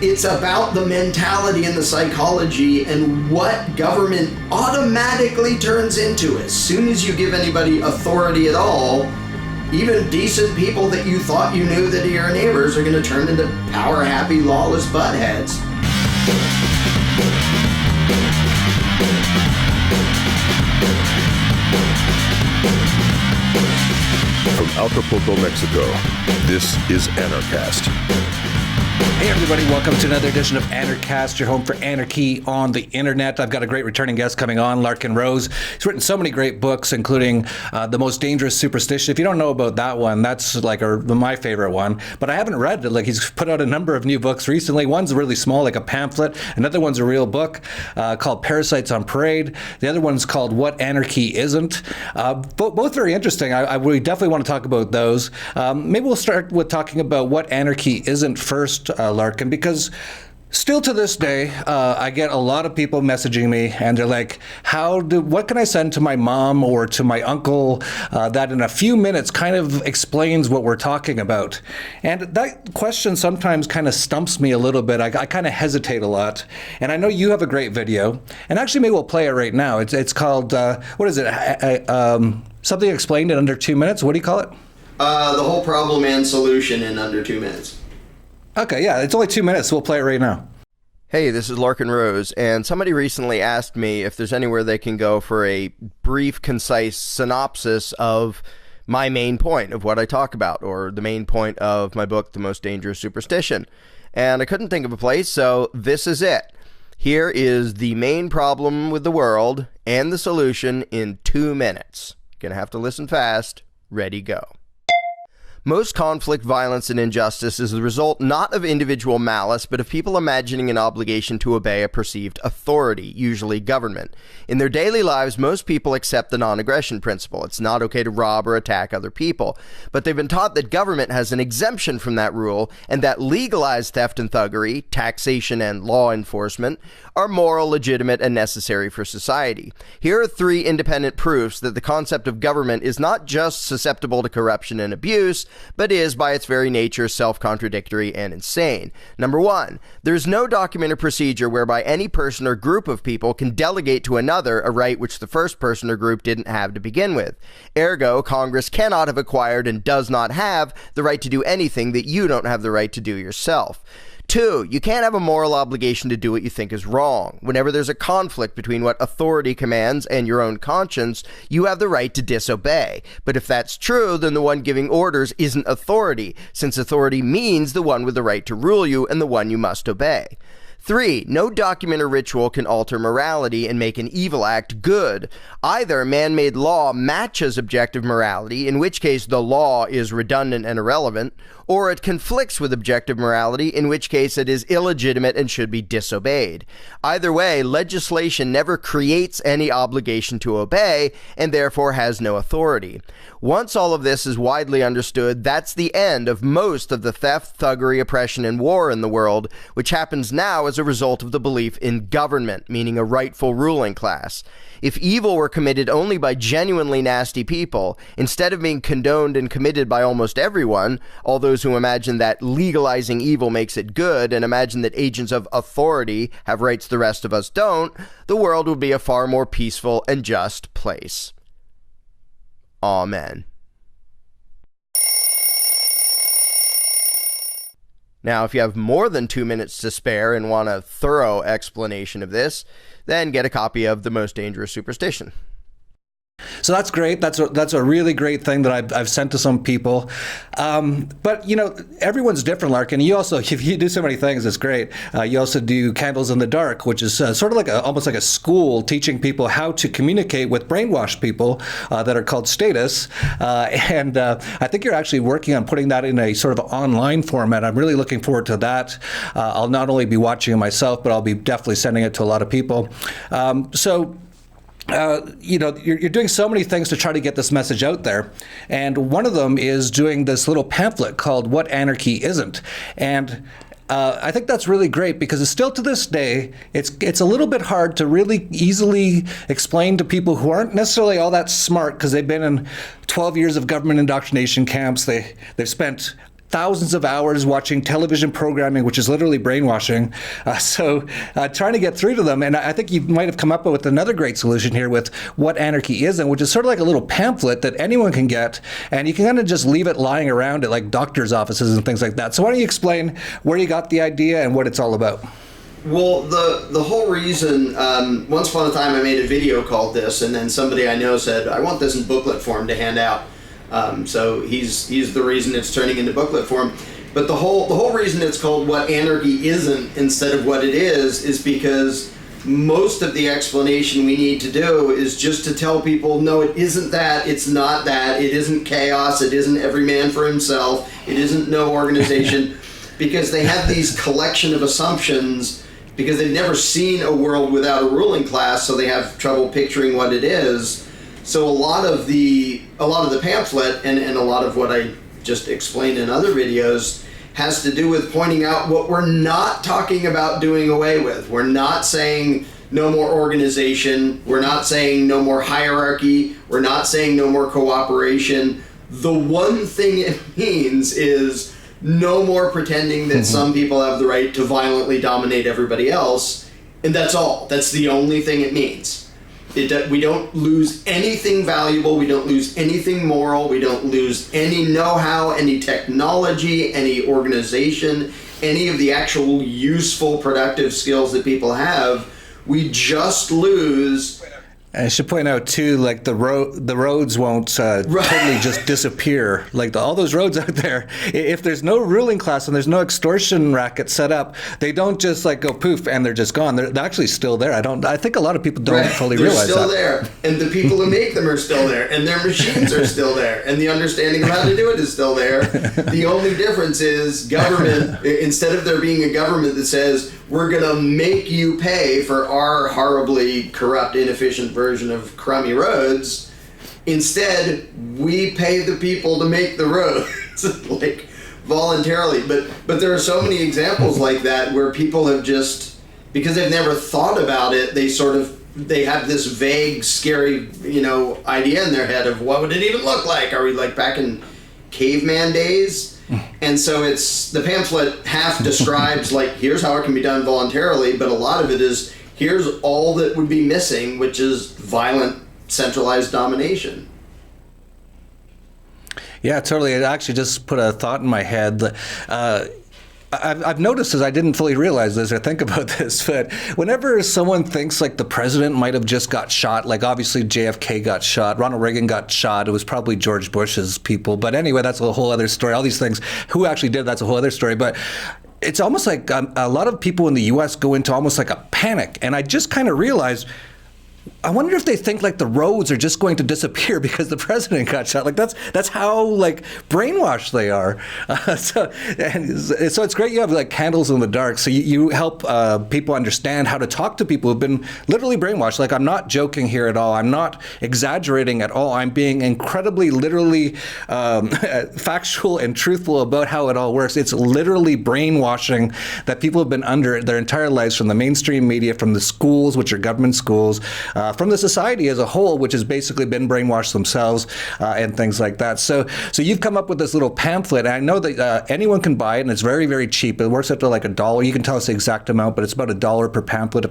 It's about the mentality and the psychology and what government automatically turns into. As soon as you give anybody authority at all, even decent people that you thought you knew that are your neighbors are going to turn into power-happy, lawless buttheads. From Anarchapulco, Mexico, this is Anarchast. Hey everybody, welcome to another edition of Anarchast, your home for anarchy on the internet. I've got a great returning guest coming on, Larken Rose. He's written so many great books, including The Most Dangerous Superstition. If you don't know about that one, that's like my favorite one. But I haven't read it. Like, he's put out a number of new books recently. One's really small, like a pamphlet. Another one's a real book called Parasites on Parade. The other one's called What Anarchy Isn't. Both very interesting. We definitely want to talk about those. Maybe we'll start with talking about what anarchy isn't first, Larken, because still to this day, I get a lot of people messaging me, and they're like, what can I send to my mom or to my uncle that in a few minutes kind of explains what we're talking about? And that question sometimes kind of stumps me a little bit. I kind of hesitate a lot. And I know you have a great video, and actually maybe we'll play it right now. It's called, what is it? Something explained in under 2 minutes. What do you call it? The whole problem and solution in under 2 minutes. Okay, yeah, it's only 2 minutes, so we'll play it right now. Hey, this is Larken Rose, and somebody recently asked me if there's anywhere they can go for a brief, concise synopsis of my main point of what I talk about, or the main point of my book, The Most Dangerous Superstition. And I couldn't think of a place, so this is it. Here is the main problem with the world and the solution in 2 minutes. Gonna have to listen fast. Ready, go. Most conflict, violence, and injustice is the result not of individual malice, but of people imagining an obligation to obey a perceived authority, usually government. In their daily lives, most people accept the non-aggression principle. It's not okay to rob or attack other people. But they've been taught that government has an exemption from that rule, and that legalized theft and thuggery, taxation, and law enforcement are moral, legitimate, and necessary for society. Here are 3 independent proofs that the concept of government is not just susceptible to corruption and abuse, but is, by its very nature, self-contradictory and insane. Number 1, there's no documented procedure whereby any person or group of people can delegate to another a right which the first person or group didn't have to begin with. Ergo, Congress cannot have acquired and does not have the right to do anything that you don't have the right to do yourself. 2, you can't have a moral obligation to do what you think is wrong. Whenever there's a conflict between what authority commands and your own conscience, you have the right to disobey. But if that's true, then the one giving orders isn't authority, since authority means the one with the right to rule you and the one you must obey. 3, no document or ritual can alter morality and make an evil act good. Either man-made law matches objective morality, in which case the law is redundant and irrelevant, or it conflicts with objective morality, in which case it is illegitimate and should be disobeyed. Either way, legislation never creates any obligation to obey, and therefore has no authority. Once all of this is widely understood, that's the end of most of the theft, thuggery, oppression, and war in the world, which happens now as a result of the belief in government, meaning a rightful ruling class. If evil were committed only by genuinely nasty people, instead of being condoned and committed by almost everyone, all those who imagine that legalizing evil makes it good and imagine that agents of authority have rights the rest of us don't, the world would be a far more peaceful and just place. Amen. Now, if you have more than 2 minutes to spare and want a thorough explanation of this, then get a copy of The Most Dangerous Superstition. So that's great. That's a really great thing that I've sent to some people. But, you know, everyone's different, Larken. You also, if you do so many things, it's great. You also do Candles in the Dark, which is sort of like almost like a school teaching people how to communicate with brainwashed people that are called statists. And I think you're actually working on putting that in a sort of online format. I'm really looking forward to that. I'll not only be watching it myself, but I'll be definitely sending it to a lot of people. You know, you're doing so many things to try to get this message out there. And one of them is doing this little pamphlet called What Anarchy Isn't. And I think that's really great because it's still to this day, it's a little bit hard to really easily explain to people who aren't necessarily all that smart because they've been in 12 years of government indoctrination camps. They've spent thousands of hours watching television programming, which is literally brainwashing. So trying to get through to them. And I think you might have come up with another great solution here with What Anarchy Isn't, which is sort of like a little pamphlet that anyone can get, and you can kind of just leave it lying around at like doctors' offices and things like that. So why don't you explain where you got the idea and what it's all about? Well, the whole reason, once upon a time I made a video called this, and then somebody I know said, I want this in booklet form to hand out. So he's the reason it's turning into booklet form. But the whole reason it's called What Anarchy Isn't instead of What It is because most of the explanation we need to do is just to tell people, no, it isn't that, it's not that, it isn't chaos, it isn't every man for himself, it isn't no organization, because they have these collection of assumptions because they've never seen a world without a ruling class, so they have trouble picturing what it is. So a lot of the pamphlet and a lot of what I just explained in other videos has to do with pointing out what we're not talking about doing away with. We're not saying no more organization. We're not saying no more hierarchy. We're not saying no more cooperation. The one thing it means is no more pretending that some people have the right to violently dominate everybody else. And that's all. That's the only thing it means. We don't lose anything valuable, we don't lose anything moral, we don't lose any know-how, any technology, any organization, any of the actual useful, productive skills that people have. We just lose... I should point out too, like the roads won't totally just disappear. Like all those roads out there, if there's no ruling class and there's no extortion racket set up, they don't just like go poof and they're just gone. They're actually still there. I think a lot of people don't fully realize that. They're still there, and the people who make them are still there, and their machines are still there, and the understanding of how to do it is still there. The only difference is government. Instead of there being a government that says we're gonna make you pay for our horribly corrupt, inefficient version of crummy roads, instead we pay the people to make the roads like voluntarily. But there are so many examples like that where people have just, because they've never thought about it, they have this vague, scary, idea in their head of what would it even look like? Are we like back in caveman days? And so it's, the pamphlet half describes like, here's how it can be done voluntarily, but a lot of it is, here's all that would be missing, which is violent, centralized domination. Yeah, totally. It actually just put a thought in my head. I've noticed, as I didn't fully realize this or think about this, but whenever someone thinks like the president might have just got shot, like obviously JFK got shot, Ronald Reagan got shot, it was probably George Bush's people. But anyway, that's a whole other story. All these things, who actually did, that's a whole other story. But it's almost like a lot of people in the U.S. go into almost like a panic. And I just kind of realized, I wonder if they think like the roads are just going to disappear because the president got shot. Like that's how like brainwashed they are. So it's great you have like candles in the dark. So you help people understand how to talk to people who've been literally brainwashed. Like I'm not joking here at all. I'm not exaggerating at all. I'm being incredibly literally factual and truthful about how it all works. It's literally brainwashing that people have been under their entire lives, from the mainstream media, from the schools, which are government schools, from the society as a whole, which has basically been brainwashed themselves, and things like that. So you've come up with this little pamphlet, and I know that anyone can buy it, and it's very, very cheap. It works out to like $1. You can tell us the exact amount, but it's about $1 per pamphlet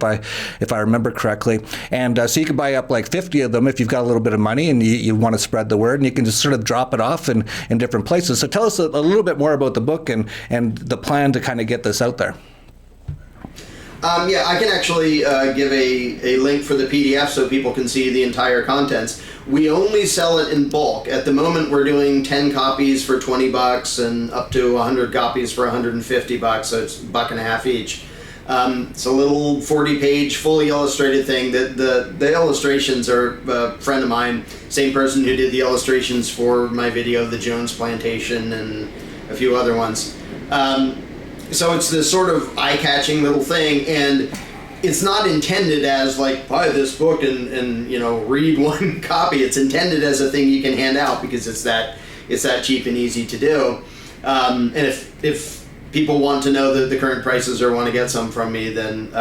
if I remember correctly. And so you can buy up like 50 of them if you've got a little bit of money and you want to spread the word, and you can just sort of drop it off in different places. So tell us a little bit more about the book and the plan to kind of get this out there. Yeah, I can actually give a link for the PDF so people can see the entire contents. We only sell it in bulk. At the moment, we're doing 10 copies for $20 and up to 100 copies for $150, so it's $1.50 each. It's a little 40-page, fully illustrated thing. The illustrations are a friend of mine, same person who did the illustrations for my video, The Jones Plantation, and a few other ones. So it's this sort of eye-catching little thing, and it's not intended as like, buy this book and read one copy. It's intended as a thing you can hand out because it's that cheap and easy to do. And if people want to know the current prices or want to get some from me, then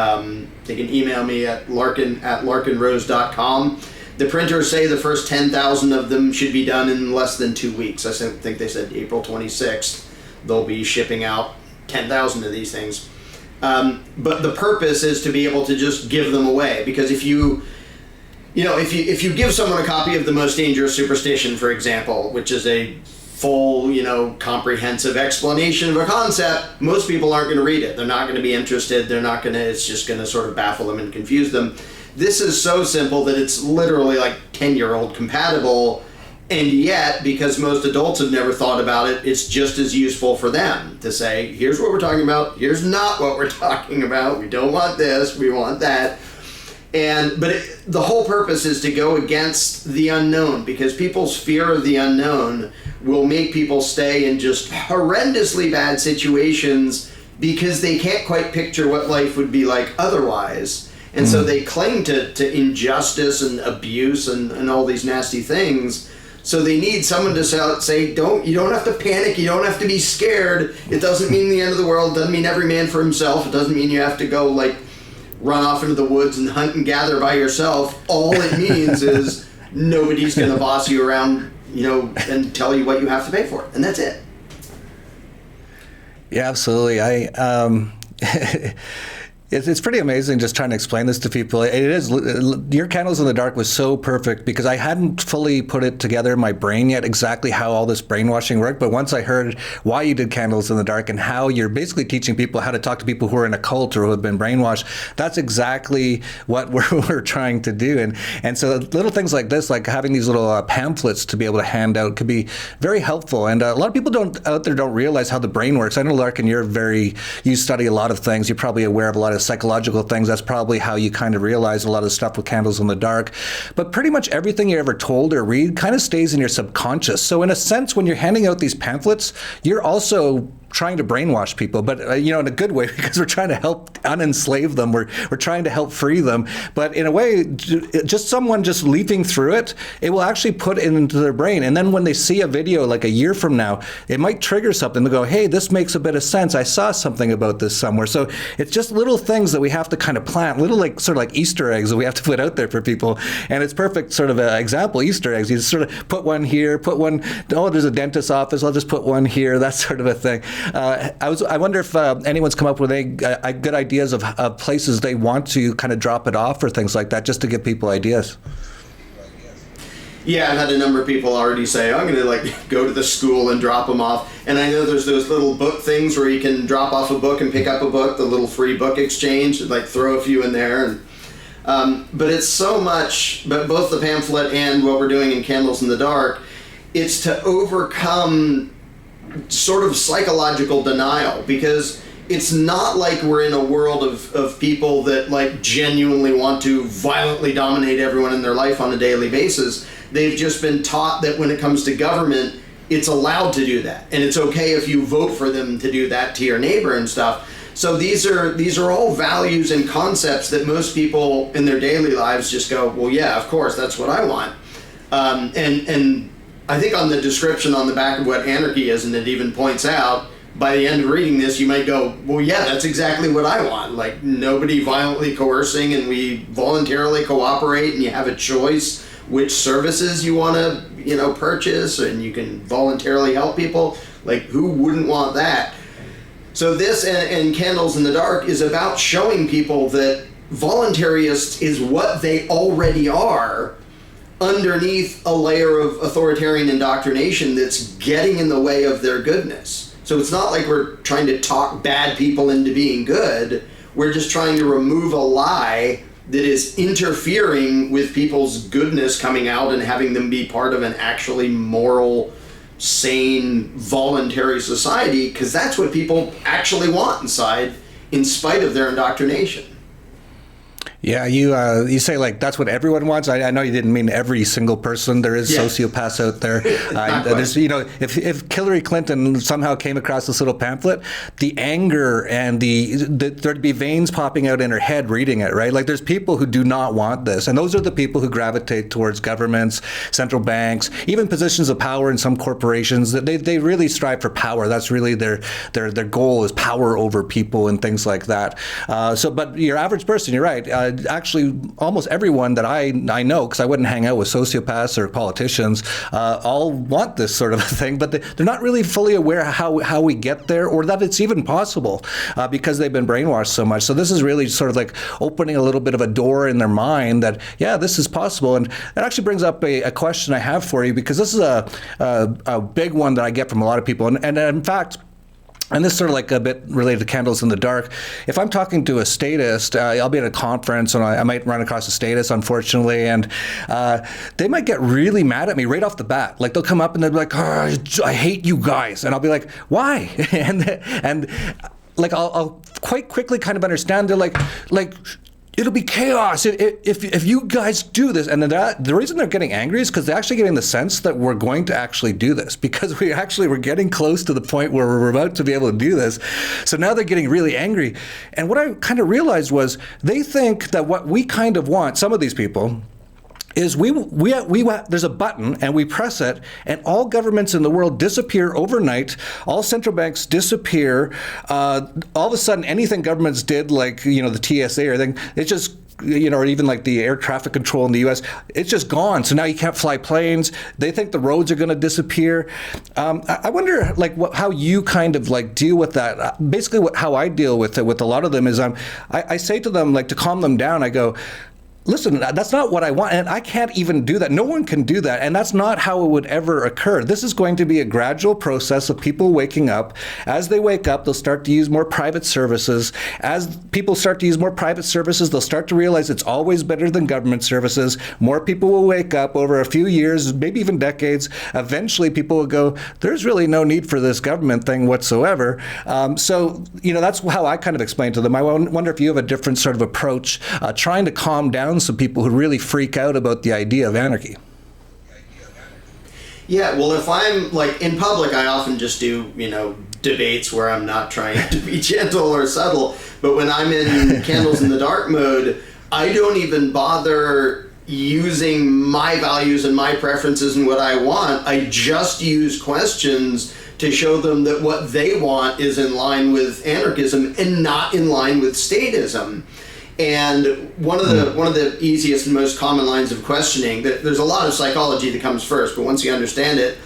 they can email me at larkenrose.com. The printers say the first 10,000 of them should be done in less than 2 weeks. I think they said April 26th. they'll be shipping out 10,000 of these things. But the purpose is to be able to just give them away, because if you give someone a copy of The Most Dangerous Superstition, for example, which is a full, comprehensive explanation of a concept, most people aren't going to read it. They're not going to be interested. It's just going to sort of baffle them and confuse them. This is so simple that it's literally like 10-year-old compatible, and yet, because most adults have never thought about it, it's just as useful for them to say, here's what we're talking about, here's not what we're talking about, we don't want this, we want that. But the whole purpose is to go against the unknown, because people's fear of the unknown will make people stay in just horrendously bad situations because they can't quite picture what life would be like otherwise. And so they cling to injustice and abuse and all these nasty things. So they need someone to say, you don't have to panic, you don't have to be scared. It doesn't mean the end of the world, it doesn't mean every man for himself, it doesn't mean you have to go run off into the woods and hunt and gather by yourself. All it means is nobody's going to boss you around, and tell you what you have to pay for. And that's it. Yeah, absolutely. It's pretty amazing just trying to explain this to people. It is, your Candles in the Dark was so perfect because I hadn't fully put it together in my brain yet exactly how all this brainwashing worked. But once I heard why you did Candles in the Dark and how you're basically teaching people how to talk to people who are in a cult or who have been brainwashed, that's exactly what we're trying to do. And so little things like this, like having these little pamphlets to be able to hand out, could be very helpful. And a lot of people out there don't realize how the brain works. I know, Larken, you study a lot of things. You're probably aware of a lot of psychological things. That's probably how you kind of realize a lot of stuff with Candles in the Dark. But pretty much everything you're ever told or read kind of stays in your subconscious. So in a sense, when you're handing out these pamphlets, you're also trying to brainwash people, but in a good way, because we're trying to help unenslave them. We're trying to help free them. But in a way, just someone just leafing through it, it will actually put it into their brain. And then when they see a video like a year from now, it might trigger something. They go, hey, this makes a bit of sense. I saw something about this somewhere. So it's just little things that we have to kind of plant, little sort of like Easter eggs that we have to put out there for people. And it's perfect sort of example, Easter eggs. You just sort of put one here, there's a dentist's office, I'll just put one here, that sort of a thing. I wonder if anyone's come up with any good ideas of places they want to kind of drop it off or things like that, just to give people ideas. Yeah, I've had a number of people already say, I'm going to go to the school and drop them off. And I know there's those little book things where you can drop off a book and pick up a book, the little free book exchange, throw a few in there. But it's so much, but both the pamphlet and what we're doing in Candles in the Dark, it's to overcome sort of psychological denial, because it's not like we're in a world of people that genuinely want to violently dominate everyone in their life on a daily basis. They've just been taught that when it comes to government, it's allowed to do that, and it's okay if you vote for them to do that to your neighbor and stuff. So these are all values and concepts that most people in their daily lives just go, well, yeah, of course, that's what I want. And I think on the description on the back of what Anarchy Isn't, it even points out, by the end of reading this, you might go, well, yeah, that's exactly what I want. Nobody violently coercing, and we voluntarily cooperate, and you have a choice which services you want to, purchase, and you can voluntarily help people. Who wouldn't want that? So this and Candles in the Dark is about showing people that voluntarists is what they already are, underneath a layer of authoritarian indoctrination that's getting in the way of their goodness. So it's not like we're trying to talk bad people into being good. We're just trying to remove a lie that is interfering with people's goodness coming out and having them be part of an actually moral, sane, voluntary society, because that's what people actually want inside, in spite of their indoctrination. Yeah, you say that's what everyone wants. I know you didn't mean every single person. There is sociopaths out there. There's, if Hillary Clinton somehow came across this little pamphlet, the anger and there'd be veins popping out in her head reading it, right? There's people who do not want this, and those are the people who gravitate towards governments, central banks, even positions of power in some corporations. They really strive for power. That's really their goal, is power over people and things like that. But your average person, you're right. actually almost everyone that I know, because I wouldn't hang out with sociopaths or politicians, all want this sort of a thing, but they're not really fully aware how we get there, or that it's even possible, because they've been brainwashed so much. So this is really sort of like opening a little bit of a door in their mind that, yeah, this is possible. And that actually brings up a question I have for you, because this is a big one that I get from a lot of people. And in fact, and this is sort of like a bit related to candles in the dark. If I'm talking to a statist, I'll be at a conference and I might run across a statist, unfortunately, and they might get really mad at me right off the bat. Like they'll come up and they'll be like, oh, I hate you guys. And I'll be like, why? and like I'll quite quickly kind of understand. They're like, it'll be chaos if you guys do this. And then the reason they're getting angry is because they're actually getting the sense that we're going to actually do this, because we're getting close to the point where we're about to be able to do this. So now they're getting really angry. And what I kind of realized was they think that what we kind of want, some of these people, is we there's a button and we press it and all governments in the world disappear overnight. All central banks disappear. All of a sudden, anything governments did, like the TSA or anything, it's just or even like the air traffic control in the U.S., it's just gone. So now you can't fly planes. They think the roads are going to disappear. I wonder, like, how you kind of like deal with that. Basically, how I deal with it with a lot of them is I say to them, like, to calm them down. I go, listen, that's not what I want, and I can't even do that. No one can do that, and that's not how it would ever occur. This is going to be a gradual process of people waking up. As they wake up, they'll start to use more private services. As people start to use more private services, they'll start to realize it's always better than government services. More people will wake up over a few years, maybe even decades. Eventually, people will go, there's really no need for this government thing whatsoever. So, that's how I kind of explain to them. I wonder if you have a different sort of approach, trying to calm down some people who really freak out about the idea of anarchy. Yeah, well, if I'm like in public, I often just do, debates where I'm not trying to be gentle or subtle. But when I'm in candles in the dark mode, I don't even bother using my values and my preferences and what I want. I just use questions to show them that what they want is in line with anarchism and not in line with statism. And one of the easiest and most common lines of questioning, there's a lot of psychology that comes first, but once you understand it,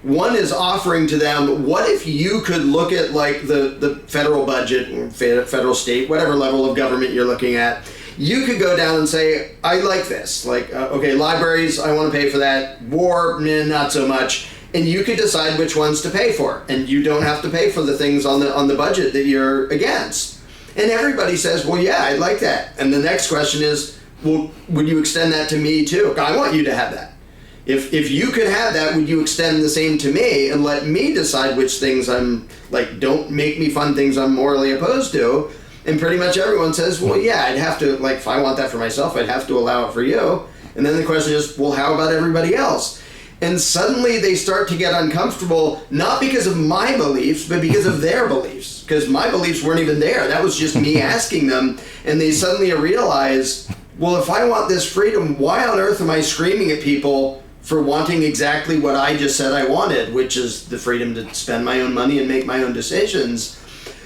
one is offering to them, what if you could look at like the federal budget, or federal, state, whatever level of government you're looking at, you could go down and say, I like this. Like, okay, libraries, I want to pay for that. War, not so much. And you could decide which ones to pay for. And you don't have to pay for the things on the budget that you're against. And everybody says, well, yeah, I'd like that. And the next question is, well, would you extend that to me too? I want you to have that. If you could have that, would you extend the same to me and let me decide which things I'm, like, don't make me fund things I'm morally opposed to? And pretty much everyone says, well, yeah, I'd have to, like, if I want that for myself, I'd have to allow it for you. And then the question is, well, how about everybody else? And suddenly they start to get uncomfortable, not because of my beliefs, but because of their beliefs. Because my beliefs weren't even there. That was just me asking them. And they suddenly realize, well, if I want this freedom, why on earth am I screaming at people for wanting exactly what I just said I wanted, which is the freedom to spend my own money and make my own decisions?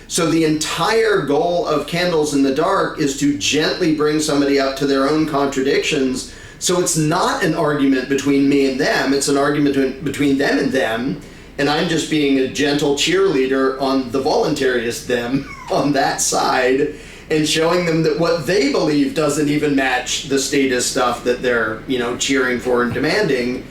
So the entire goal of Candles in the Dark is to gently bring somebody up to their own contradictions. So it's not an argument between me and them, it's an argument between them and them, and I'm just being a gentle cheerleader on the voluntarist them on that side, and showing them that what they believe doesn't even match the statist stuff that they're, cheering for and demanding.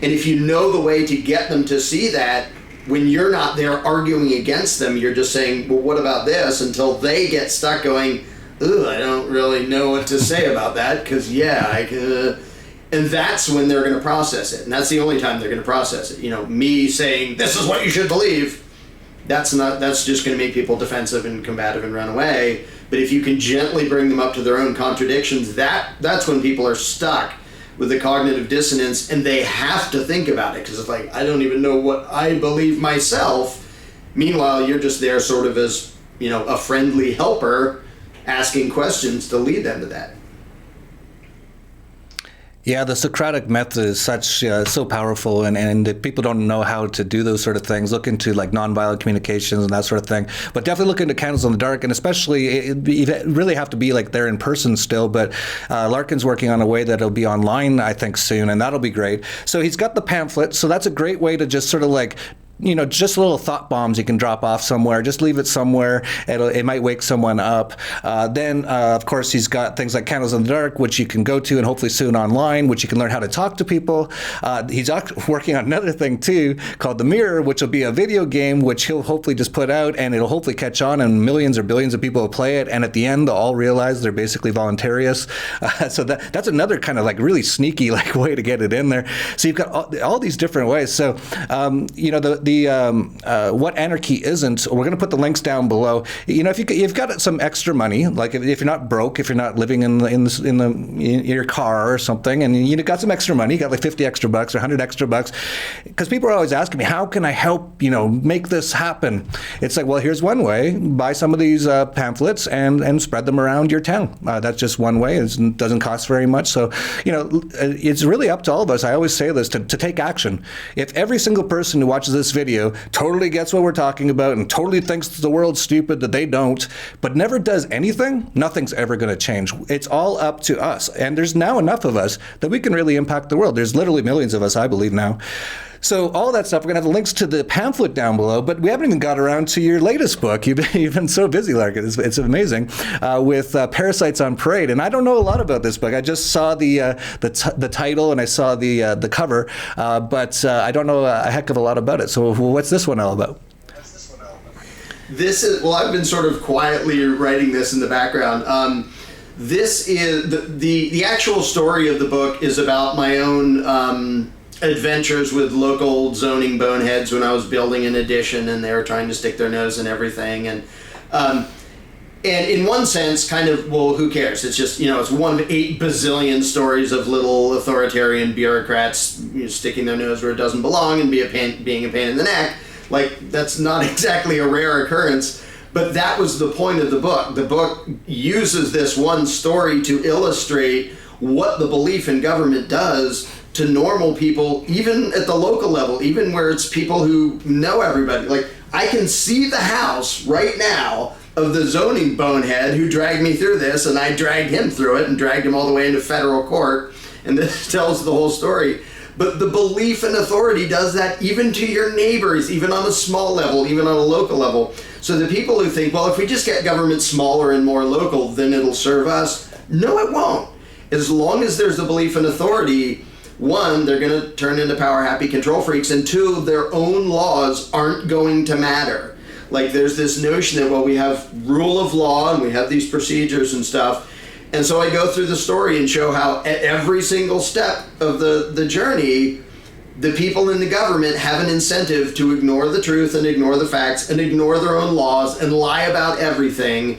And if you know the way to get them to see that, when you're not there arguing against them, you're just saying, well, what about this? Until they get stuck going, I don't really know what to say about that, because, I could. And that's when they're going to process it. And that's the only time they're going to process it. Me saying, this is what you should believe, that's just going to make people defensive and combative and run away. But if you can gently bring them up to their own contradictions, that's when people are stuck with the cognitive dissonance, and they have to think about it, because it's like, I don't even know what I believe myself. Meanwhile, you're just there sort of as, a friendly helper, asking questions to lead them to that. Yeah, the Socratic method is so powerful, and if people don't know how to do those sort of things, look into like nonviolent communications and that sort of thing. But definitely look into Candles in the Dark, and especially you really have to be like there in person still. But Larken's working on a way that'll be online, I think, soon, and that'll be great. So he's got the pamphlet, so that's a great way to just sort of like, just little thought bombs you can drop off somewhere. Just leave it somewhere. It might wake someone up. Then, of course, he's got things like Candles in the Dark, which you can go to, and hopefully soon online, which you can learn how to talk to people. He's working on another thing, too, called The Mirror, which will be a video game, which he'll hopefully just put out, and it'll hopefully catch on, and millions or billions of people will play it. And at the end, they'll all realize they're basically voluntarists. So that's another kind of like really sneaky like way to get it in there. So you've got all these different ways. So, what Anarchy Isn't, we're going to put the links down below. If you've got some extra money, like if you're not broke, if you're not living in your car or something, and you got some extra money, you got like 50 extra bucks or 100 extra bucks, because people are always asking me, how can I help, make this happen? It's like, well, here's one way: buy some of these pamphlets and spread them around your town. That's just one way. It doesn't cost very much. So, it's really up to all of us. I always say this, to take action. If every single person who watches this video totally gets what we're talking about and totally thinks the world's stupid that they don't, but never does anything, nothing's ever going to change. It's all up to us. And there's now enough of us that we can really impact the world. There's literally millions of us, I believe, now. So all that stuff, we're going to have the links to the pamphlet down below, but we haven't even got around to your latest book. You've been so busy, Larken. It's amazing, with Parasites on Parade. And I don't know a lot about this book. I just saw the title and I saw the cover, but I don't know a heck of a lot about it. So what's this one all about? This is, well, I've been sort of quietly writing this in the background. This is, the actual story of the book is about my own adventures with local zoning boneheads when I was building an addition and they were trying to stick their nose in everything. And in one sense, kind of, well, who cares? It's just, it's one of 8 bazillion stories of little authoritarian bureaucrats sticking their nose where it doesn't belong and being a pain in the neck. Like, that's not exactly a rare occurrence. But that was the point of the book. The book uses this one story to illustrate what the belief in government does to normal people, even at the local level, even where it's people who know everybody. Like, I can see the house right now of the zoning bonehead who dragged me through this, and I dragged him through it and dragged him all the way into federal court, and this tells the whole story. But the belief in authority does that even to your neighbors, even on a small level, even on a local level. So the people who think, well, if we just get government smaller and more local, then it'll serve us. No, it won't. As long as there's a belief in authority, 1, they're going to turn into power-happy control freaks, and 2, their own laws aren't going to matter. Like, there's this notion that, well, we have rule of law and we have these procedures and stuff. And so I go through the story and show how at every single step of the journey, the people in the government have an incentive to ignore the truth and ignore the facts and ignore their own laws and lie about everything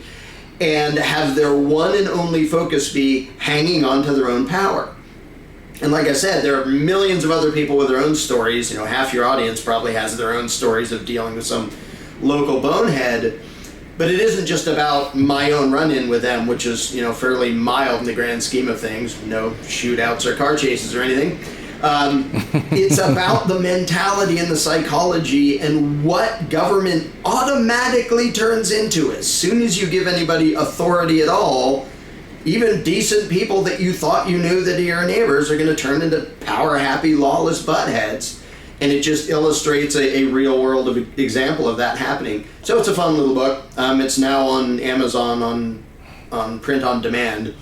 and have their one and only focus be hanging on to their own power. And like I said, there are millions of other people with their own stories. Half your audience probably has their own stories of dealing with some local bonehead. But it isn't just about my own run-in with them, which is, fairly mild in the grand scheme of things. No shootouts or car chases or anything. It's about the mentality and the psychology and what government automatically turns into. As soon as you give anybody authority at all, even decent people that you thought you knew that are your neighbors are going to turn into power-happy, lawless buttheads. And it just illustrates a real-world example of that happening. So it's a fun little book. It's now on Amazon on print on demand.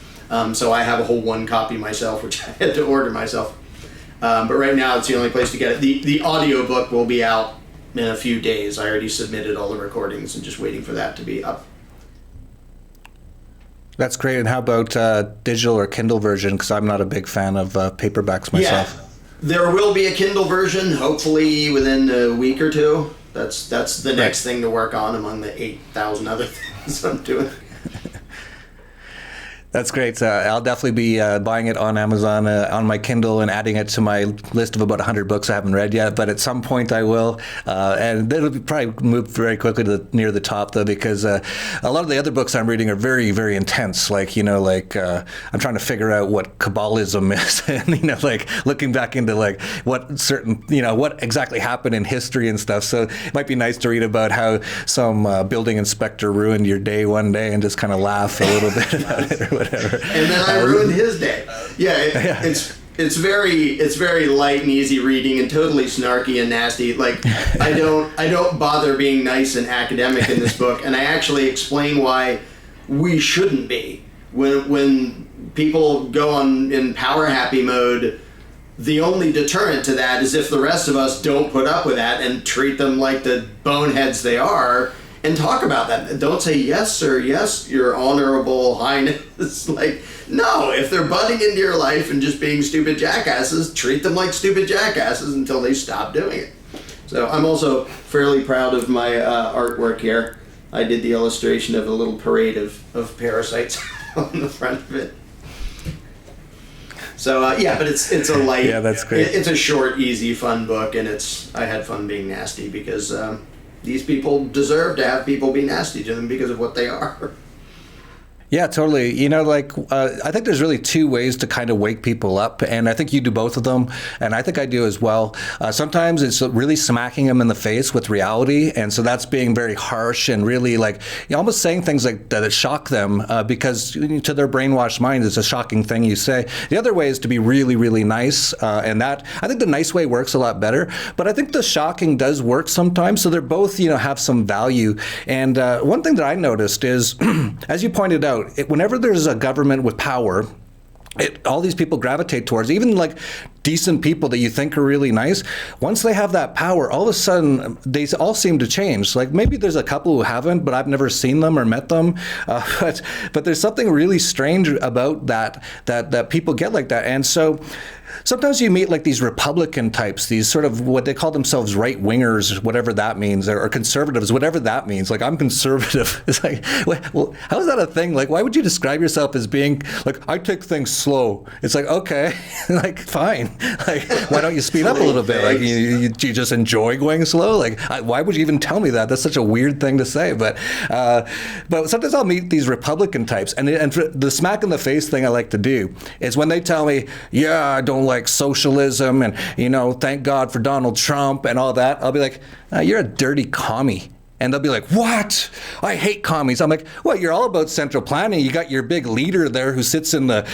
So I have a whole 1 copy myself, which I had to order myself. But right now it's the only place to get it. The audio book will be out in a few days. I already submitted all the recordings and just waiting for that to be up. That's great. And how about digital or Kindle version? Because I'm not a big fan of paperbacks myself. Yeah. There will be a Kindle version, hopefully within a week or 2. That's the next thing to work on among the 8,000 other things I'm doing. That's great. I'll definitely be buying it on Amazon on my Kindle and adding it to my list of about 100 books I haven't read yet. But at some point I will. And it'll probably move very quickly to near the top, though, because a lot of the other books I'm reading are very, very intense. Like, I'm trying to figure out what Kabbalism is and, like looking back into like what certain, what exactly happened in history and stuff. So it might be nice to read about how some building inspector ruined your day one day and just kind of laugh a little bit about it or whatever. And then I ruined his day. It's very light and easy reading and totally snarky and nasty. Like I don't bother being nice and academic in this book, and I actually explain why we shouldn't be. When people go on in power happy mode, the only deterrent to that is if the rest of us don't put up with that and treat them like the boneheads they are. And talk about that. Don't say, yes, sir, yes, your honorable highness. Like, no, if they're butting into your life and just being stupid jackasses, treat them like stupid jackasses until they stop doing it. So I'm also fairly proud of my artwork here. I did the illustration of a little parade of parasites on the front of it. So, but it's a light, that's great. It's a short, easy, fun book, and I had fun being nasty because these people deserve to have people be nasty to them because of what they are. Yeah, totally. I think there's really two ways to kind of wake people up, and I think you do both of them, and I think I do as well. Sometimes it's really smacking them in the face with reality, and so that's being very harsh and really almost saying things like that shock them because to their brainwashed mind it's a shocking thing you say. The other way is to be really, really nice, and that I think the nice way works a lot better, but I think the shocking does work sometimes, so they're both have some value. And one thing that I noticed is, as you pointed out, whenever there's a government with power, all these people gravitate towards, even like decent people that you think are really nice. Once they have that power, all of a sudden they all seem to change. Like maybe there's a couple who haven't, but I've never seen them or met them. But there's something really strange about that people get like that. And so sometimes you meet like these Republican types, these sort of what they call themselves right wingers, whatever that means, or conservatives, whatever that means. Like I'm conservative. It's like, well, how is that a thing? Like, why would you describe yourself as being like, I take things slow? It's like, okay, like fine. Like, why don't you speed up a little bit? Like you just enjoy going slow? Like, why would you even tell me that? That's such a weird thing to say. But sometimes I'll meet these Republican types, and the smack in the face thing I like to do is when they tell me, yeah, I don't like socialism and, thank God for Donald Trump and all that. I'll be like, you're a dirty commie. And they'll be like, what? I hate commies. I'm like, what? You're all about central planning. You got your big leader there who sits in the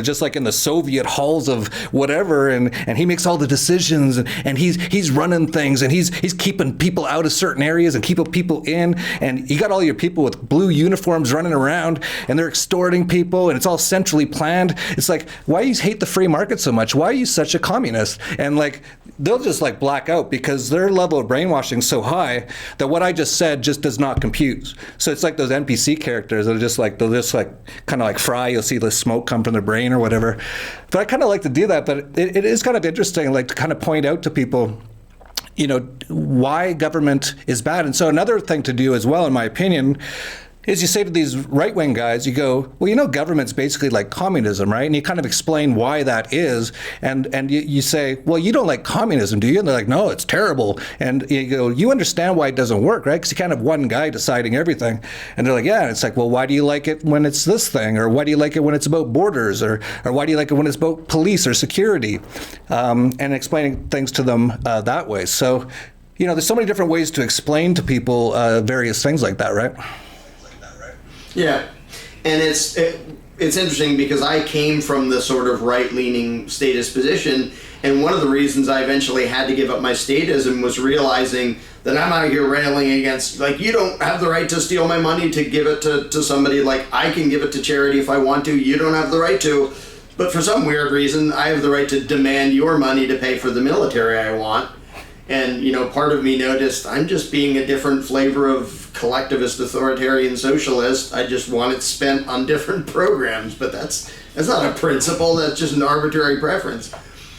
just like in the Soviet halls of whatever, and he makes all the decisions, and he's running things, and he's keeping people out of certain areas and keeping people in, and you got all your people with blue uniforms running around, and they're extorting people, and it's all centrally planned. It's like, why do you hate the free market so much? Why are you such a communist? And like, they'll just like black out because their level of brainwashing is so high that what I just said just does not compute. So it's like those NPC characters that are they'll just kind of like fry. You'll see the smoke come from their brain or whatever. But I kind of like to do that. But it is kind of interesting, like to kind of point out to people, why government is bad. And so another thing to do as well, in my opinion, is you say to these right-wing guys, you go, well, government's basically like communism, right? And you kind of explain why that is. And you say, well, you don't like communism, do you? And they're like, no, it's terrible. And you go, you understand why it doesn't work, right? Because you can't have one guy deciding everything. And they're like, yeah. And it's like, well, why do you like it when it's this thing? Or why do you like it when it's about borders? Or why do you like it when it's about police or security? And explaining things to them that way. So, there's so many different ways to explain to people various things like that, right? Yeah, and it's interesting because I came from the sort of right-leaning statist position, and one of the reasons I eventually had to give up my statism was realizing that I'm out here railing against, like, you don't have the right to steal my money to give it to somebody. Like, I can give it to charity if I want to, you don't have the right to, but for some weird reason, I have the right to demand your money to pay for the military I want. And, part of me noticed I'm just being a different flavor of collectivist, authoritarian, socialist. I just want it spent on different programs, but that's not a principle. That's just an arbitrary preference.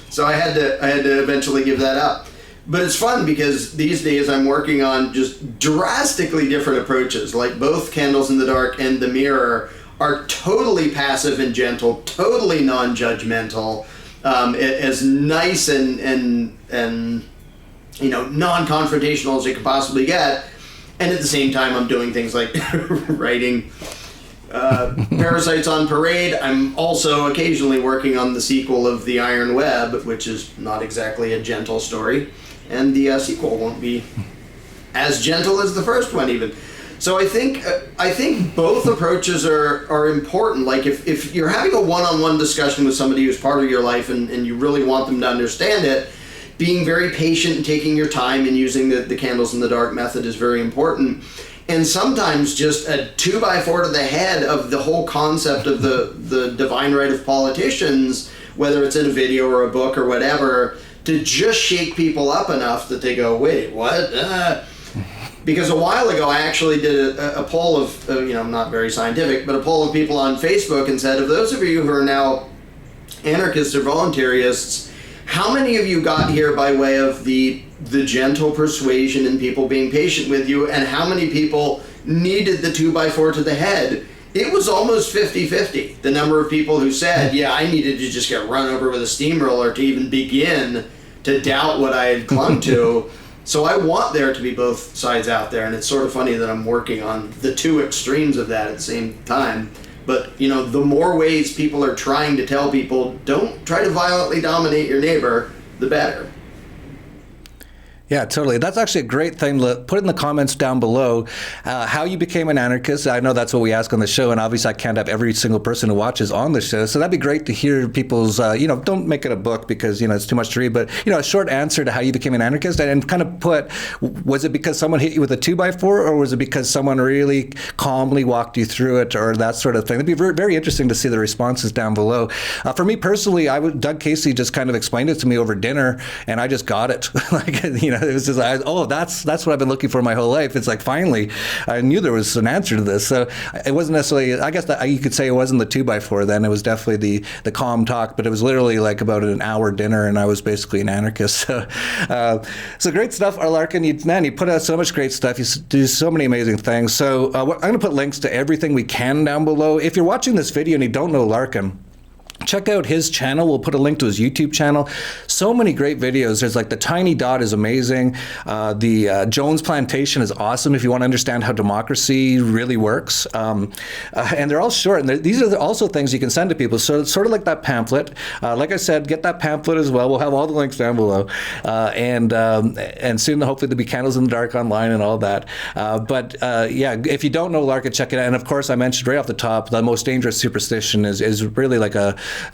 So I had to eventually give that up. But it's fun because these days I'm working on just drastically different approaches. Like both Candles in the Dark and The Mirror are totally passive and gentle, totally non-judgmental, as nice and non-confrontational as you could possibly get. And at the same time, I'm doing things like writing Parasites on Parade. I'm also occasionally working on the sequel of The Iron Web, which is not exactly a gentle story. And the sequel won't be as gentle as the first one even. So I think both approaches are important. Like if you're having a one-on-one discussion with somebody who's part of your life and you really want them to understand it, being very patient and taking your time and using the candles in the dark method is very important. And sometimes just a 2x4 to the head of the whole concept of the divine right of politicians, whether it's in a video or a book or whatever, to just shake people up enough that they go, wait, what? Because a while ago I actually did a poll of, not very scientific, but a poll of people on Facebook and said, of those of you who are now anarchists or voluntarists, how many of you got here by way of the gentle persuasion and people being patient with you, and how many people needed the 2x4 to the head? It was almost 50-50, the number of people who said, yeah, I needed to just get run over with a steamroller to even begin to doubt what I had clung to. So I want there to be both sides out there, and it's sort of funny that I'm working on the two extremes of that at the same time. But, the more ways people are trying to tell people, don't try to violently dominate your neighbor, the better. Yeah, totally. That's actually a great thing to put in the comments down below, how you became an anarchist. I know that's what we ask on the show, and obviously I can't have every single person who watches on the show. So that'd be great to hear people's, don't make it a book because, it's too much to read, but, a short answer to how you became an anarchist, and kind of put, was it because someone hit you with a 2x4, or was it because someone really calmly walked you through it, or that sort of thing? It'd be very, very interesting to see the responses down below. For me personally, Doug Casey just kind of explained it to me over dinner, and I just got it. It was just, that's what I've been looking for my whole life. It's like, finally, I knew there was an answer to this. So it wasn't necessarily, I guess that you could say it wasn't the 2x4 then. It was definitely the calm talk, but it was literally like about an hour dinner, and I was basically an anarchist. So great stuff, Larken. You put out so much great stuff. You do so many amazing things. So I'm going to put links to everything we can down below. If you're watching this video and you don't know Larken, check out his channel. We'll put a link to his YouTube channel. So many great videos. There's like the Tiny Dot is amazing. The Jones Plantation is awesome if you want to understand how democracy really works. And they're all short. And these are also things you can send to people. So it's sort of like that pamphlet. Like I said, get that pamphlet as well. We'll have all the links down below. And soon, hopefully, there'll be Candles in the Dark online and all that. If you don't know Larken, check it out. And of course, I mentioned right off the top, The Most Dangerous Superstition is really like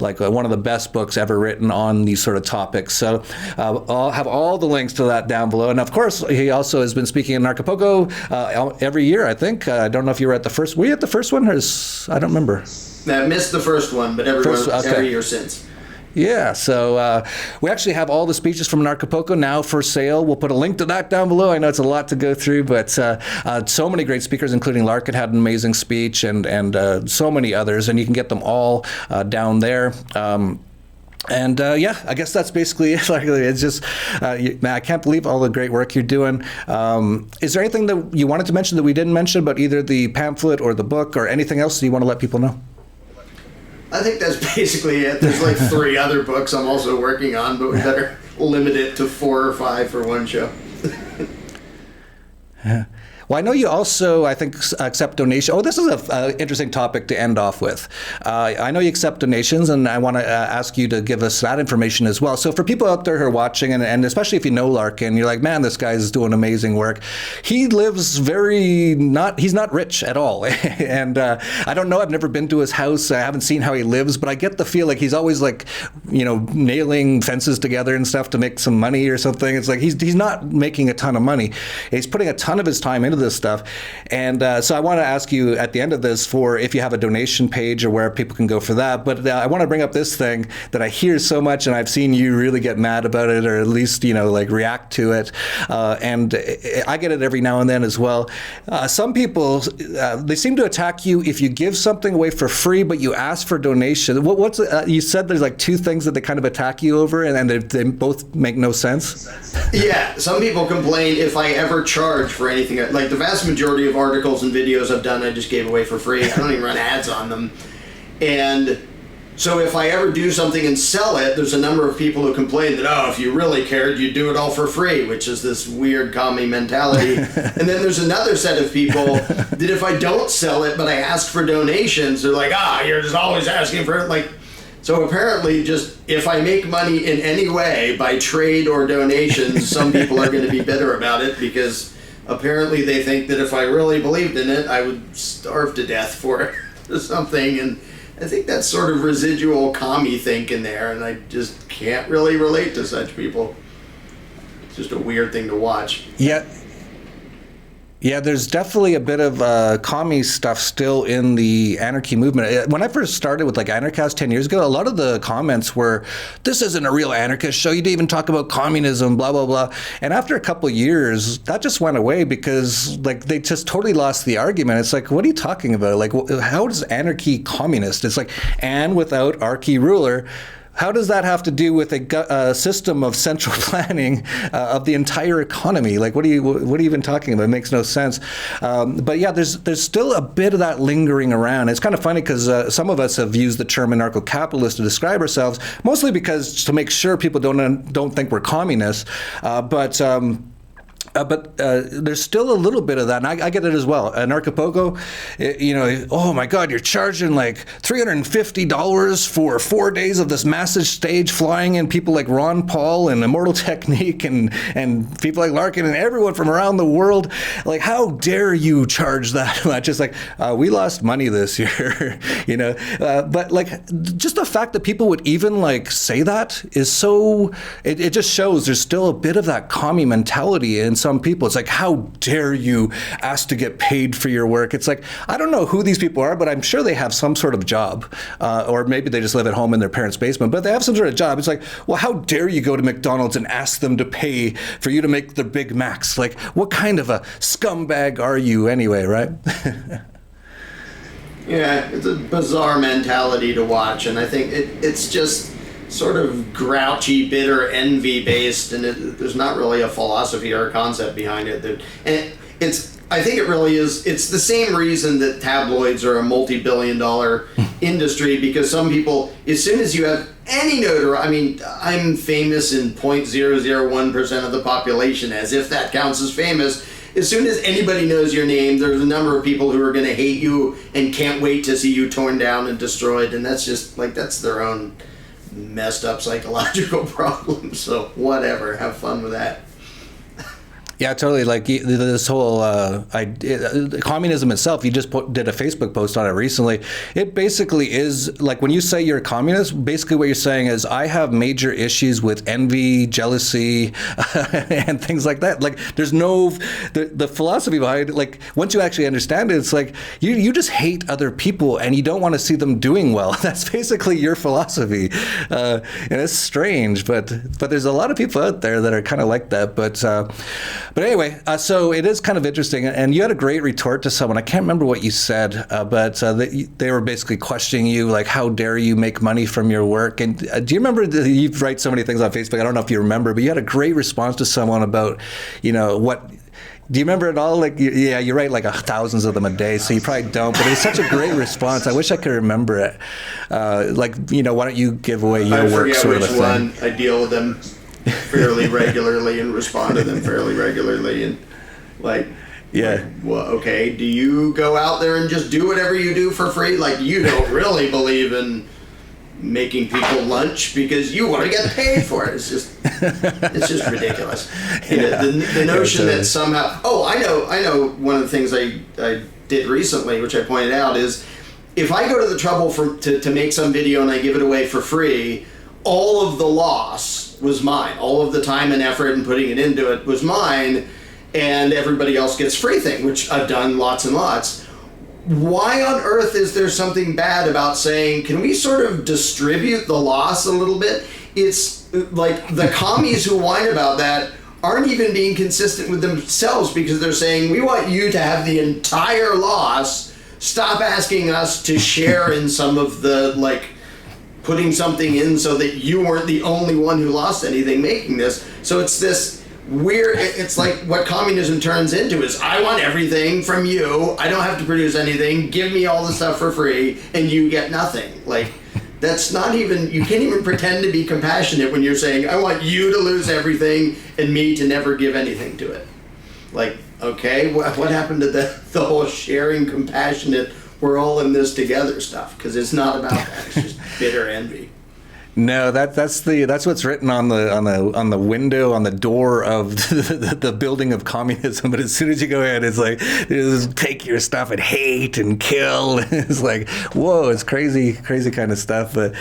one of the best books ever written on these sort of topics. So I'll have all the links to that down below. And of course, he also has been speaking in Anarchapulco every year, I think. I don't know if you were at the first. Were you at the first one? I don't remember. I missed the first one, but every year since. Yeah, so we actually have all the speeches from Anarchapulco now for sale. We'll put a link to that down below. I know it's a lot to go through, but so many great speakers, including Larken had an amazing speech, and so many others, and you can get them all down there. I guess that's basically it. It's just, man, I can't believe all the great work you're doing. Is there anything that you wanted to mention that we didn't mention about either the pamphlet or the book or anything else that you want to let people know? I think that's basically it. There's like 3 other books I'm also working on, but we better limit it to 4 or 5 for one show. Yeah. Well, I know you also, I think, accept donations. Oh, this is an interesting topic to end off with. I know you accept donations, and I want to ask you to give us that information as well. So for people out there who are watching, and especially if you know Larken, you're like, man, this guy's doing amazing work. He lives he's not rich at all. And I don't know, I've never been to his house. I haven't seen how he lives, but I get the feel like he's always nailing fences together and stuff to make some money or something. It's like he's not making a ton of money. He's putting a ton of his time into this stuff. And so I want to ask you at the end of this for if you have a donation page or where people can go for that. But I want to bring up this thing that I hear so much, and I've seen you really get mad about it, or at least, react to it. And I get it every now and then as well. Some people, they seem to attack you if you give something away for free, but you ask for donation. You said there's like 2 things that they kind of attack you over, and they both make no sense? Yeah, some people complain if I ever charge for anything. Like, like the vast majority of articles and videos I've done, I just gave away for free. I don't even run ads on them. And so if I ever do something and sell it, there's a number of people who complain that, oh, if you really cared, you'd do it all for free, which is this weird commie mentality. And then there's another set of people that if I don't sell it, but I ask for donations, they're like, you're just always asking for it. Like, so apparently just if I make money in any way by trade or donations, some people are going to be bitter about it because apparently they think that if I really believed in it, I would starve to death for it or something. And I think that's sort of residual commie thinking there, and I just can't really relate to such people. It's just a weird thing to watch. Yeah, there's definitely a bit of commie stuff still in the anarchy movement. When I first started with like Anarchast 10 years ago, a lot of the comments were, this isn't a real anarchist show. You didn't even talk about communism, blah, blah, blah. And after a couple of years, that just went away because like they just totally lost the argument. It's like, what are you talking about? Like, how is anarchy communist? It's like, and without archy ruler. How does that have to do with a system of central planning of the entire economy? Like, what are you even talking about? It makes no sense. But yeah, there's still a bit of that lingering around. It's kind of funny because some of us have used the term anarcho-capitalist to describe ourselves, mostly because to make sure people don't think we're communists. But there's still a little bit of that, and I get it as well. Anarchapulco, oh my God, you're charging like $350 for 4 days of this massive stage flying in people like Ron Paul and Immortal Technique and people like Larken and everyone from around the world. Like, how dare you charge that much? It's like, we lost money this year, but like just the fact that people would even like say that is so, it just shows there's still a bit of that commie mentality in some people. It's like, how dare you ask to get paid for your work? It's like, I don't know who these people are, but I'm sure they have some sort of job, or maybe they just live at home in their parents' basement, but they have some sort of job. It's like, well, how dare you go to McDonald's and ask them to pay for you to make the Big Macs? Like, what kind of a scumbag are you anyway, right? Yeah, it's a bizarre mentality to watch, and I think it's just sort of grouchy, bitter, envy-based, and there's not really a philosophy or a concept behind it. I think it really is. It's the same reason that tabloids are a multi-billion-dollar industry, because some people, as soon as you have any notoriety, I'm famous in 0.001% of the population, as if that counts as famous. As soon as anybody knows your name, there's a number of people who are going to hate you and can't wait to see you torn down and destroyed, and that's just, like, that's their own messed up psychological problems. So whatever, have fun with that. Yeah, totally. Like this whole communism itself, you just did a Facebook post on it recently. It basically is like, when you say you're a communist, basically what you're saying is, I have major issues with envy, jealousy, and things like that. Like, there's no, the philosophy behind it, like, once you actually understand it, it's like, you just hate other people and you don't want to see them doing well. That's basically your philosophy. And it's strange, but there's a lot of people out there that are kind of like that. But anyway, so it is kind of interesting, and you had a great retort to someone. I can't remember what you said, but they were basically questioning you, like, how dare you make money from your work? And do you remember, you write so many things on Facebook, I don't know if you remember, but you had a great response to someone about, what... Do you remember it all? Like, yeah, you write like thousands of them a day, so you probably don't. But it was such a great response. I wish I could remember it. Why don't you give away your work, sort of a thing? I forget which one. I deal with them fairly regularly and respond to them fairly regularly, and okay, do you go out there and just do whatever you do for free? Like, you don't really believe in making people lunch because you want to get paid for it. It's just ridiculous. Yeah. The notion that somehow, I know one of the things I did recently, which I pointed out, is if I go to the trouble to make some video and I give it away for free, all of the loss was mine. All of the time and effort and putting it into it was mine, and everybody else gets free thing, which I've done lots and lots. Why on earth is there something bad about saying, can we sort of distribute the loss a little bit? It's like the commies who whine about that aren't even being consistent with themselves, because they're saying, we want you to have the entire loss. Stop asking us to share in some of the, putting something in so that you weren't the only one who lost anything making this. So it's this It's like what communism turns into is, I want everything from you. I don't have to produce anything. Give me all the stuff for free, and you get nothing. Like, that's not even, you can't even pretend to be compassionate when you're saying, I want you to lose everything and me to never give anything to it. Like, okay, what happened to the whole sharing, compassionate, we're all in this together stuff? Because it's not about that. It's just bitter envy. No, that's what's written on the window, on the door of the building of communism. But as soon as you go in, it's like, just take your stuff and hate and kill. It's like, whoa, it's crazy kind of stuff. But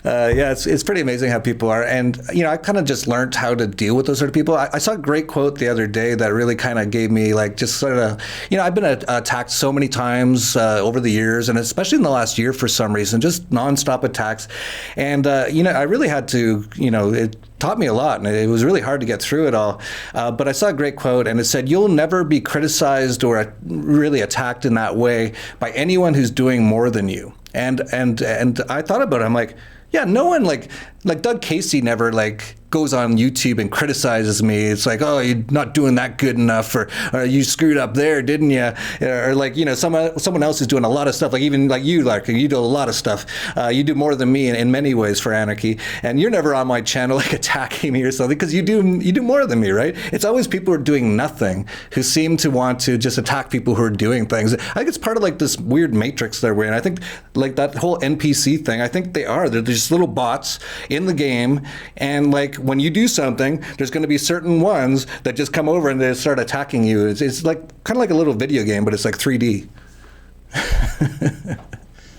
yeah, it's pretty amazing how people are. And, I kind of just learned how to deal with those sort of people. I saw a great quote the other day that really kind of gave me like just sort of, I've been attacked so many times over the years, and especially in the last year for some reason, just nonstop attacks. And, I really had to, it taught me a lot, and it was really hard to get through it all. But I saw a great quote, and it said, "You'll never be criticized or really attacked in that way by anyone who's doing more than you." And I thought about it. I'm like, yeah, no one like Doug Casey never like goes on YouTube and criticizes me. It's like, oh, you're not doing that good enough, or you screwed up there, didn't you? Or like, someone else is doing a lot of stuff. Like even like you, Larken, you do a lot of stuff. You do more than me in many ways for anarchy, and you're never on my channel like attacking me or something because you do more than me, right? It's always people who are doing nothing who seem to want to just attack people who are doing things. I think it's part of like this weird matrix that we're in. I think like that whole NPC thing. I think they're just little bots in the game, and like when you do something, there's going to be certain ones that just come over and they start attacking you. It's like kind of like a little video game, but it's like 3D.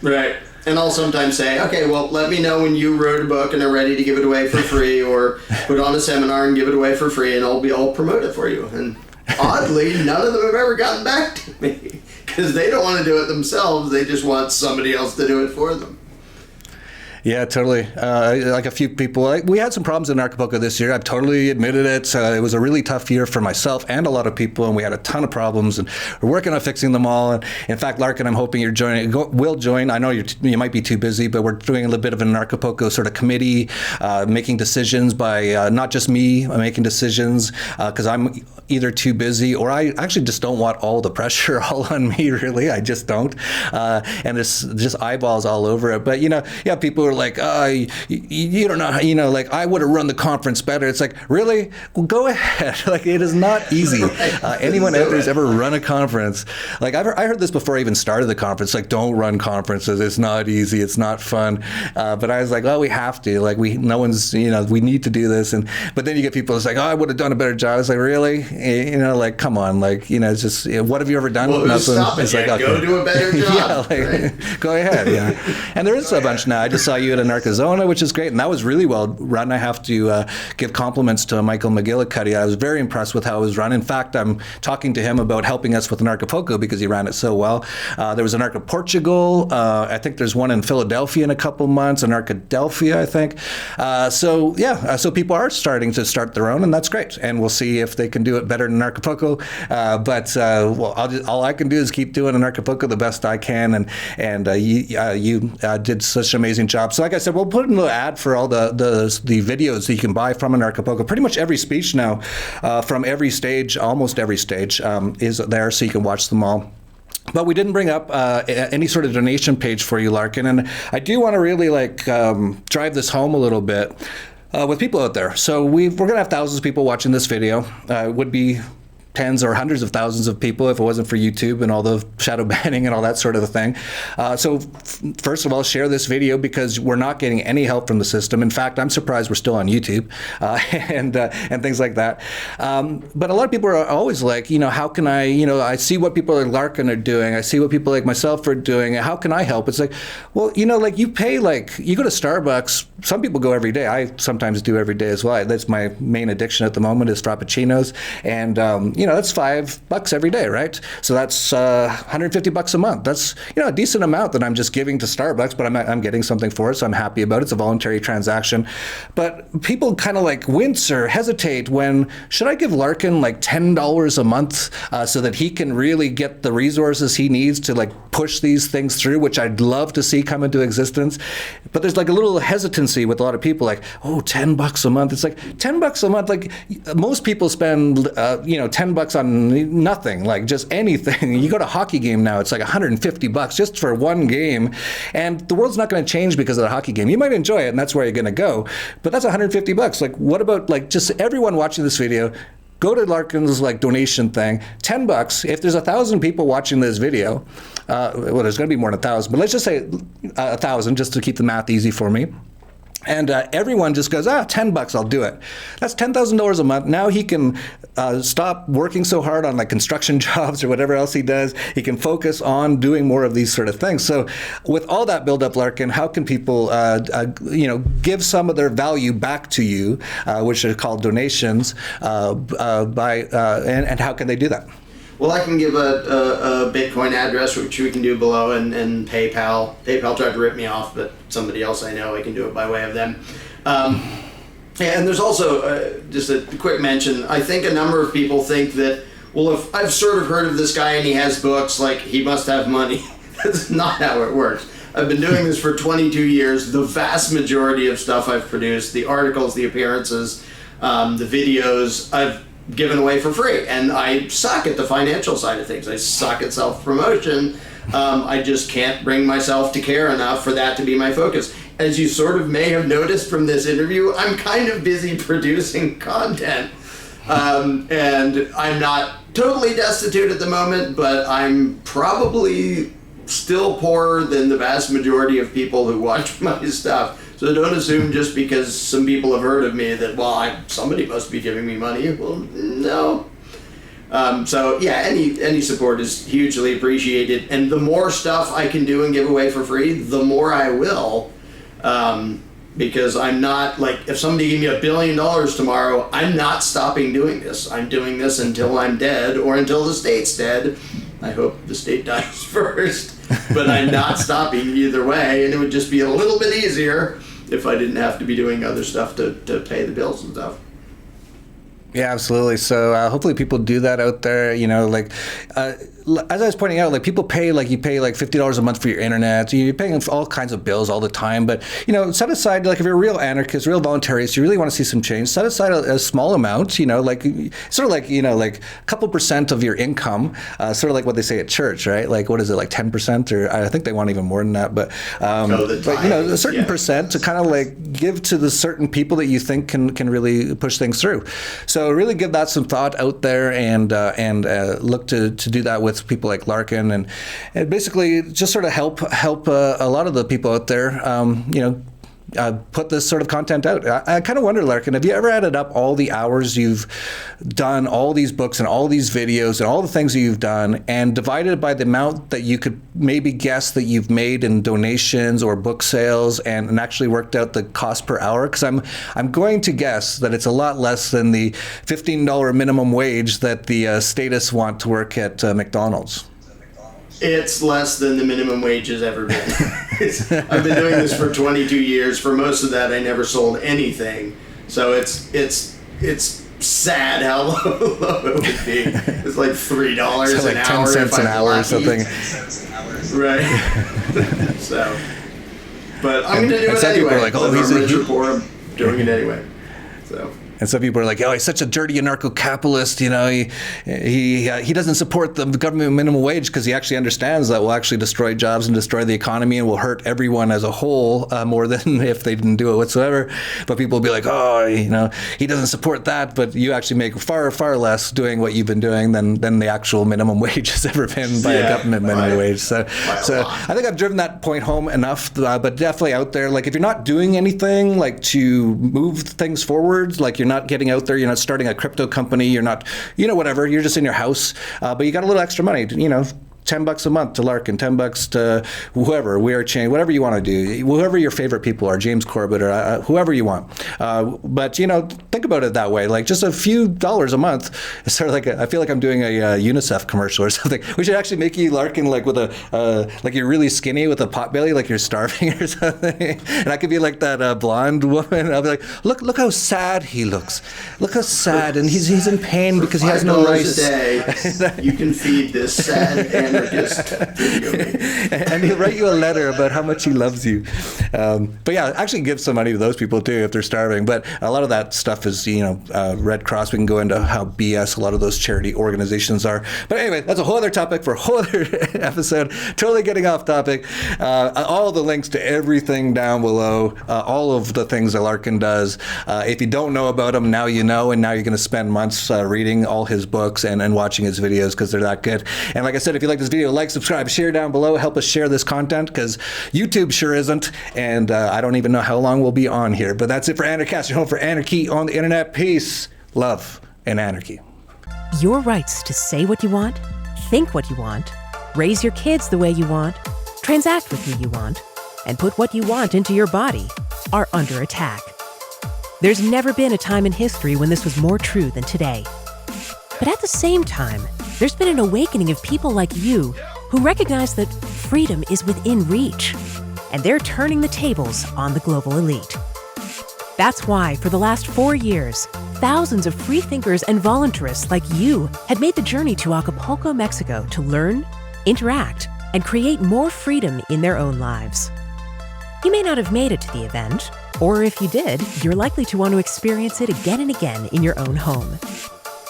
Right. And I'll sometimes say, okay, well, let me know when you wrote a book and are ready to give it away for free, or put on a seminar and give it away for free, and I'll promote it for you. And oddly, none of them have ever gotten back to me because they don't want to do it themselves. They just want somebody else to do it for them. Yeah, totally. Like a few people, we had some problems in Anarchapulco this year. I've totally admitted it. It was a really tough year for myself and a lot of people, and we had a ton of problems, and we're working on fixing them all. And in fact, Larken, I'm hoping you're will join. I know you might be too busy, but we're doing a little bit of an Anarchapulco sort of committee, making decisions by not just me making decisions, because I'm either too busy or I actually just don't want all the pressure all on me, really. I just don't. And it's just eyeballs all over it. But, people are like, you don't know, like I would have run the conference better. It's like, really? Well, go ahead. Like, it is not easy. Anyone out there who's ever run a conference, like I heard this before I even started the conference, like, don't run conferences. It's not easy. It's not fun. But I was like, oh, we have to. Like, we need to do this. But then you get people that's like, oh, I would have done a better job. It's like, really? Like, come on. Like, it's just, what have you ever done? Well, nothing. Stop it. It's like, okay. Go do a better job. Right? Go ahead. Yeah. And there is a bunch now. I just saw you at Anarchazona, which is great, and that was really well run. I have to give compliments to Michael McGillicuddy. I was very impressed with how it was run. In fact, I'm talking to him about helping us with Anarchapulco because he ran it so well. There was Anarchaportugal. I think there's one in Philadelphia in a couple months, Anarchadelphia, I think. So people are starting to start their own, and that's great. And we'll see if they can do it better than Anarchapulco. All I can do is keep doing Anarchapulco the best I can, and you did such an amazing job. So like I said, we'll put in a little ad for all the videos that you can buy from Anarchapulco. Pretty much every speech now, from every stage, almost every stage, is there, so you can watch them all. But we didn't bring up any sort of donation page for you, Larken, and I do want to really drive this home a little bit with people out there. So we're going to have thousands of people watching this video. It would be tens or hundreds of thousands of people if it wasn't for YouTube and all the shadow banning and all that sort of a thing. So first of all, share this video because we're not getting any help from the system. In fact, I'm surprised we're still on YouTube and things like that. But a lot of people are always like, how can I see what people like Larken are doing. I see what people like myself are doing. How can I help? It's like, well, you pay, you go to Starbucks. Some people go every day. I sometimes do every day as well. That's my main addiction at the moment is Frappuccinos. And, that's $5 every day, right? So that's $150 a month. That's, a decent amount that I'm just giving to Starbucks, but I'm getting something for it, so I'm happy about it. It's a voluntary transaction. But people kind of like wince or hesitate when, should I give Larken like $10 a month so that he can really get the resources he needs to like push these things through, which I'd love to see come into existence. But there's like a little hesitancy with a lot of people, like, oh, $10 a month. It's like $10 a month. Like most people spend, $10 on nothing, like just anything. You go to a hockey game now, it's like $150 just for one game. And the world's not going to change because of the hockey game. You might enjoy it, and that's where you're going to go. But that's $150. Like, what about like just everyone watching this video? Go to Larken's like donation thing, $10. If there's 1,000 people watching this video, well, there's going to be more than 1,000, but let's just say 1,000, just to keep the math easy for me. And everyone just goes, $10, I'll do it. That's $10,000 a month. Now he can stop working so hard on like construction jobs or whatever else he does. He can focus on doing more of these sort of things. So with all that build up, Larken, how can people, give some of their value back to you, which are called donations, and how can they do that? Well, I can give a Bitcoin address, which we can do below, and PayPal. PayPal tried to rip me off, but somebody else I know, I can do it by way of them. And there's also, just a quick mention, I think a number of people think that, well, if I've sort of heard of this guy and he has books, like he must have money. That's not how it works. I've been doing this for 22 years. The vast majority of stuff I've produced, the articles, the appearances, the videos, I've given away for free, and I suck at the financial side of things. I suck at self-promotion. I just can't bring myself to care enough for that to be my focus. As you sort of may have noticed from this interview, I'm kind of busy producing content, and I'm not totally destitute at the moment, but I'm probably still poorer than the vast majority of people who watch my stuff. So don't assume just because some people have heard of me that, well, somebody must be giving me money. Well, no. So yeah, any support is hugely appreciated. And the more stuff I can do and give away for free, the more I will. Because I'm not, like, if somebody gave me $1 billion tomorrow, I'm not stopping doing this. I'm doing this until I'm dead or until the state's dead. I hope the state dies first. But I'm not stopping either way, and it would just be a little bit easier if I didn't have to be doing other stuff to pay the bills and stuff. Yeah, absolutely. So hopefully people do that out there, as I was pointing out, like people pay, like you pay like $50 a month for your internet. You're paying for all kinds of bills all the time. But, set aside, like if you're a real anarchist, real voluntarist, you really want to see some change, set aside a small amount, like sort of like, like a couple percent of your income, sort of like what they say at church, right? Like, what is it, like 10%? Or I think they want even more than that. But, a certain percent to kind of like give to the certain people that you think can really push things through. So really give that some thought out there and look to do that with people like Larken and basically just sort of help a lot of the people out there, put this sort of content out. I kind of wonder, Larken, have you ever added up all the hours you've done, all these books and all these videos and all the things that you've done, and divided by the amount that you could maybe guess that you've made in donations or book sales, and actually worked out the cost per hour? Because I'm going to guess that it's a lot less than the $15 minimum wage that the statists want to work at McDonald's. It's less than the minimum wage has ever been. I've been doing this for 22 years. For most of that, I never sold anything. So it's sad how low it would be. It's like $3 so like an 10 hour. cents an hour or something. Right. So, but I'm going to do it anyway. People are like, oh, he's rich or poor, I'm doing it anyway. So. And some people are like, oh, he's such a dirty anarcho-capitalist, he doesn't support the government minimum wage because he actually understands that will actually destroy jobs and destroy the economy and will hurt everyone as a whole more than if they didn't do it whatsoever. But people will be like, oh, he doesn't support that, but you actually make far, far less doing what you've been doing than the actual minimum wage has ever been by a government minimum wage. So I think I've driven that point home enough, but definitely out there, like if you're not doing anything like to move things forward, like you're not getting out there, you're not starting a crypto company, you're not, whatever, you're just in your house, but you got a little extra money, $10 a month to Larken, $10 to whoever, We Are Change, whatever you want to do, whoever your favorite people are, James Corbett or whoever you want. But, you know, think about it that way. Like just a few dollars a month. It's sort of like, I feel like I'm doing a UNICEF commercial or something. We should actually make you Larken like with like you're really skinny with a pot belly, like you're starving or something. And I could be like that blonde woman. I'll be like, look how sad he looks. Look how sad. And he's in pain because he has no rice. $5 a day, you can feed this sad anarchist video. And he'll write you a letter about how much he loves you. But yeah, actually give some money to those people too if they're starving. But a lot of that stuff is, you know, Red Cross. We can go into how BS a lot of those charity organizations are. But anyway, that's a whole other topic for a whole other episode. Totally getting off topic. All the links to everything down below, all of the things that Larken does. If you don't know about him, now you know, and now you're going to spend months reading all his books and watching his videos because they're that good. And like I said, if you like this video, like, subscribe, share down below. Help us share this content because YouTube sure isn't. And I don't even know how long we'll be on here. But that's it for Anarchast, your home for anarchy on the internet. Peace, love, and anarchy. Your rights to say what you want, think what you want, raise your kids the way you want, transact with who you want, and put what you want into your body are under attack. There's never been a time in history when this was more true than today. But at the same time, there's been an awakening of people like you who recognize that freedom is within reach, and they're turning the tables on the global elite. That's why, for the last 4 years, thousands of freethinkers and voluntarists like you had made the journey to Acapulco, Mexico to learn, interact, and create more freedom in their own lives. You may not have made it to the event, or if you did, you're likely to want to experience it again and again in your own home.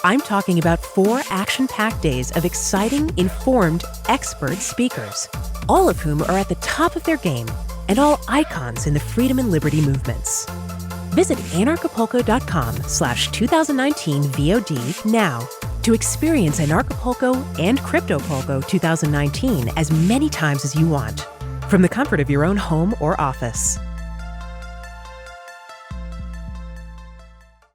I'm talking about 4 action-packed days of exciting, informed, expert speakers, all of whom are at the top of their game and all icons in the freedom and liberty movements. Visit anarchapulco.com/2019 VOD now to experience Anarchapulco and Cryptopulco 2019 as many times as you want, from the comfort of your own home or office.